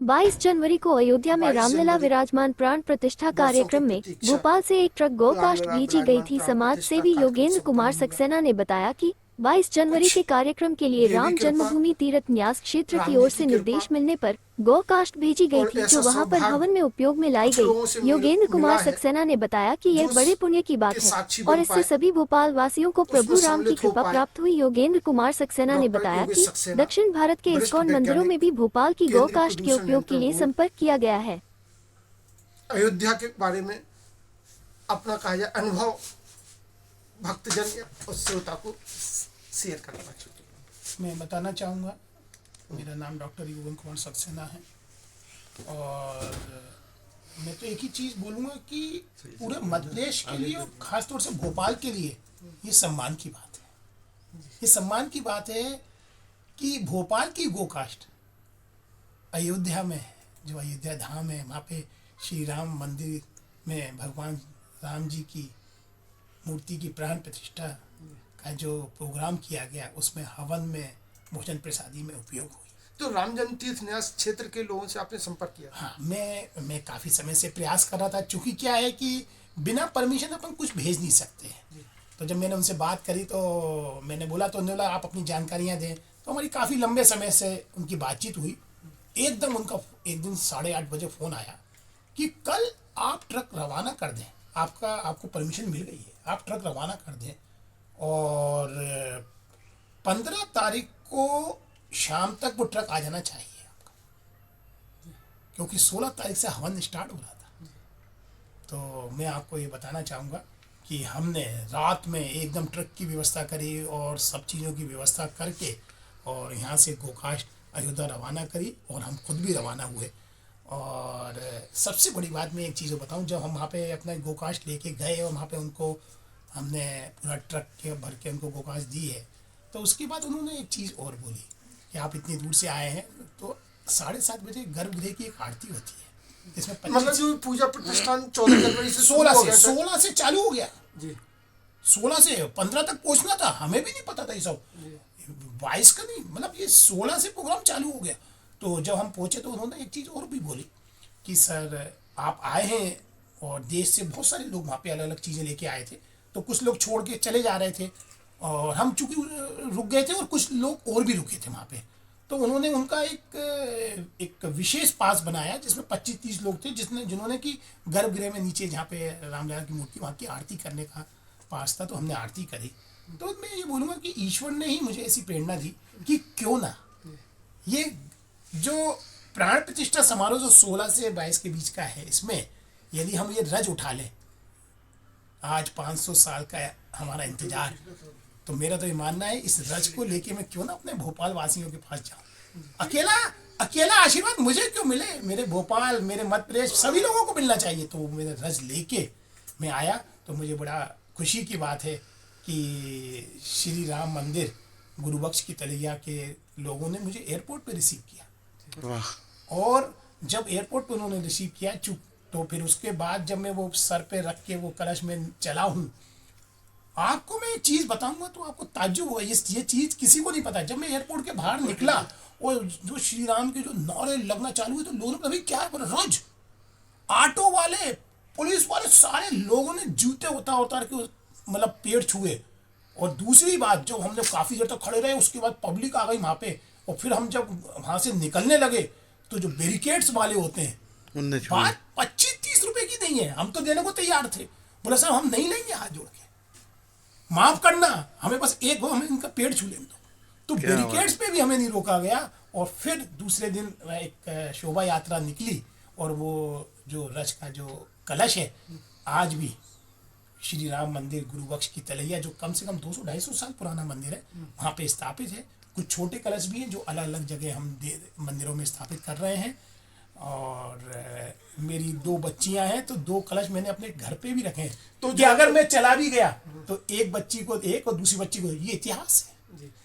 22 जनवरी को अयोध्या में 22 रामलला जनवरी विराजमान प्राण प्रतिष्ठा कार्यक्रम में प्रतीक्षा भोपाल से एक ट्रक गौकाष्ठ रामलला भेजी गई विराजमान थी। प्राण समाज प्रतिष्ठा सेवी कार्यक्रम योगेंद्र कुमार संपन्न हुआ। सक्सेना ने बताया कि 22 जनवरी कुछ के कार्यक्रम के लिए देवी राम कृपा, जन्मभूमि तीर्थ न्यास क्षेत्र राम की जी ओर की से कृपा निर्देश मिलने पर गौकाष्ठ भेजी गई और थी, ऐसा जो वहां पर सौभाग्य हवन में उपयोग में लाई कुछ लोगों से गई। योगेंद्र मिला कुमार है सक्सेना ने बताया कि यह जो बड़े पुण्य की बात के है साक्षी और बन इससे पाए, सभी भोपाल वासियों को उसमें प्रभु राम की सम्मिलित हो कृपा पाए। प्राप्त हुई। योगेंद्र कुमार सक्सेना ने डॉक्टर बताया योगेश कि सक्सेना, दक्षिण भारत के वरिष्ठ इस्कॉन मंदिरों में भी भोपाल की केंद्रीय गौकाष्ठ के प्रदूषण उपयोग के नियंत्रण लिए बोर्ड, संपर्क किया गया है। अयोध्या के बारे में अपना कहा जाए अनुभव भक्तजन और श्रोता को शेयर करना चाहिए। मैं बताना चाहूँगा, मेरा नाम डॉक्टर योगेंद्र कुमार सक्सेना है और मैं तो एक ही चीज़ बोलूँगा कि पूरे मध्य प्रदेश के लिए और ख़ासतौर से भोपाल के लिए ये सम्मान की बात है। ये सम्मान की बात है कि भोपाल की गोकाष्ठ अयोध्या में है, जो अयोध्या धाम है, वहाँ पे श्री राम मंदिर में भगवान राम जी की मूर्ति की प्राण प्रतिष्ठा का जो प्रोग्राम किया गया, उसमें हवन में भोजन प्रसादी में उपयोग हुई। तो राम जन्म तीर्थ न्यास क्षेत्र के लोगों से आपने संपर्क किया? हाँ, मैं काफ़ी समय से प्रयास कर रहा था, क्योंकि क्या है कि बिना परमिशन अपन कुछ भेज नहीं सकते हैं। तो जब मैंने उनसे बात करी तो मैंने बोला, तो उन्होंने बोला आप अपनी जानकारियाँ दें। तो हमारी काफ़ी लंबे समय से उनकी बातचीत हुई। एकदम उनका एक दिन 8:30 बजे फ़ोन आया कि कल आप ट्रक रवाना कर दें, आपको परमिशन मिल गई है, आप ट्रक रवाना कर दें और 15 तारीख को शाम तक वो ट्रक आ जाना चाहिए आपका, क्योंकि 16 तारीख से हवन स्टार्ट हो रहा था। तो मैं आपको ये बताना चाहूँगा कि हमने रात में एकदम ट्रक की व्यवस्था करी और सब चीज़ों की व्यवस्था करके और यहाँ से गोकाष्ठ अयोध्या रवाना करी और हम खुद भी रवाना हुए। और सबसे बड़ी बात मैं एक चीज़ बताऊँ, जब हम वहाँ पे अपना गोकाष्ठ लेके गए और वहाँ पे उनको हमने पूरा ट्रक के भर के उनको गोकाष्ठ दी है, तो उसके बाद उन्होंने एक चीज़ और बोली कि आप इतनी दूर से आए हैं, तो 7:30 बजे गर्भगृह की एक आरती होती है, जिसमें मतलब जो पूजा प्रतिष्ठान 14 जनवरी से 16 से चालू हो गया जी। 16 से 15 तक पहुंचना था, हमें भी नहीं पता था ये सब। 22 का नहीं, मतलब ये 16 से प्रोग्राम चालू हो गया। तो जब हम पहुंचे तो उन्होंने एक चीज़ और भी बोली कि सर आप आए हैं और देश से बहुत सारे लोग वहाँ पे अलग अलग चीज़ें लेके आए थे, तो कुछ लोग छोड़ के चले जा रहे थे और हम चूँकि रुक गए थे और कुछ लोग और भी रुके थे वहाँ पे। तो उन्होंने उनका एक विशेष पास बनाया जिसमें 25-30 लोग थे, जिन्होंने कि गर्भगृह में नीचे जहाँ पे रामलला की मूर्ति, वहाँ की आरती करने का पास था, तो हमने आरती करी। तो मैं ये बोलूँगा कि ईश्वर ने ही मुझे ऐसी प्रेरणा दी कि क्यों ना ये जो प्राण प्रतिष्ठा समारोह जो 16 से 22 के बीच का है, इसमें यदि हम ये रज उठा लें, आज 500 साल का हमारा इंतजार, तो मेरा तो ये मानना है इस रज को लेके मैं क्यों ना अपने भोपाल वासियों के पास जाऊं। अकेला आशीर्वाद मुझे क्यों मिले, मेरे भोपाल, मेरे मध्य प्रदेश सभी लोगों को मिलना चाहिए। तो मेरे रज लेके मैं आया, तो मुझे बड़ा खुशी की बात है कि श्री राम मंदिर गुरुबख्श की तलैया के लोगों ने मुझे एयरपोर्ट पे रिसीव किया। और जब एयरपोर्ट पे उन्होंने रिसीव किया तो फिर उसके बाद जब मैं वो सर पे रख के वो कलश में चला हूँ, आपको मैं एक चीज़ बताऊंगा तो आपको ताज्जुब होगा, ये चीज़ किसी को नहीं पता। जब मैं एयरपोर्ट के बाहर निकला और जो श्री राम के जो नारे लगना चालू हुए, तो लोगों ने भाई क्या है, रोज ऑटो वाले, पुलिस वाले, सारे लोगों ने जूते उतार के मतलब पेड़ छुए। और दूसरी बात, जब हमने काफ़ी देर तक खड़े रहे, उसके बाद पब्लिक आ गई वहाँ पे, और फिर हम जब वहाँ से निकलने लगे तो जो बैरिकेड्स वाले होते हैं, बात 25-30 रुपए की नहीं है, हम तो देने को तैयार थे। बोला साहब हम नहीं लेंगे, हाथ जोड़ के माफ करना, हमें बस एक हमें इनका पेड़ छू लें। तो बैरिकेड्स पे भी हमें नहीं रोका गया। और फिर दूसरे दिन एक शोभा यात्रा निकली और वो जो रज का जो कलश है, आज भी श्री राम मंदिर गुरुबख्श की तलैया, जो कम से कम 200-250 साल पुराना मंदिर है, वहाँ पे स्थापित है। कुछ छोटे कलश भी हैं जो अलग अलग जगह हम मंदिरों में स्थापित कर रहे हैं। और मेरी 2 बच्चियां हैं, तो 2 कलश मैंने अपने घर पे भी रखे हैं, तो कि अगर मैं चला भी गया तो एक बच्ची को एक और दूसरी बच्ची को, ये इतिहास है,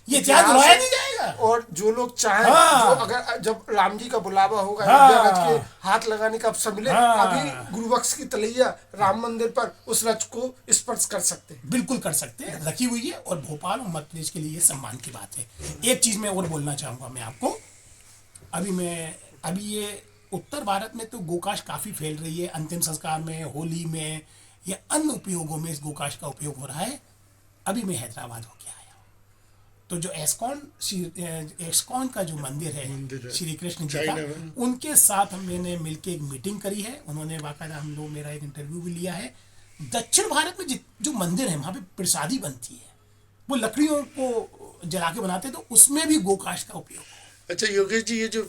ये इतिहास दोहराया नहीं जाएगा। और जो लोग चाहें, हाँ, जो अगर जब राम जी का बुलावा होगा, हाँ, रथ के हाथ लगाने का अवसर मिले, हाँ, अभी गुरुबख्श की तलैया राम मंदिर पर उस रथ को स्पर्श कर सकते हैं। बिल्कुल कर सकते हैं, रखी हुई है। और भोपाल और मध्य प्रदेश के लिए ये सम्मान की बात है। एक चीज़ मैं और बोलना चाहूँगा मैं आपको, अभी ये उत्तर भारत में तो गोकाश काफी फैल रही है, अंतिम संस्कार में, होली में या अन्य उपयोगों में इस गोकाश का उपयोग हो रहा है। अभी मैं हैदराबाद होके आया हूँ, तो जो एस्कॉन का जो मंदिर है श्री कृष्ण जी का, उनके साथ मैंने मिलके एक मीटिंग करी है। उन्होंने बाकायदा हम लोग मेरा एक इंटरव्यू भी लिया है। दक्षिण भारत में जो मंदिर है वहाँ पे प्रसादी बनती है, वो लकड़ियों को जला के बनाते हैं, तो उसमें भी गोकाश का उपयोग है। अच्छा योगेश जी, ये जो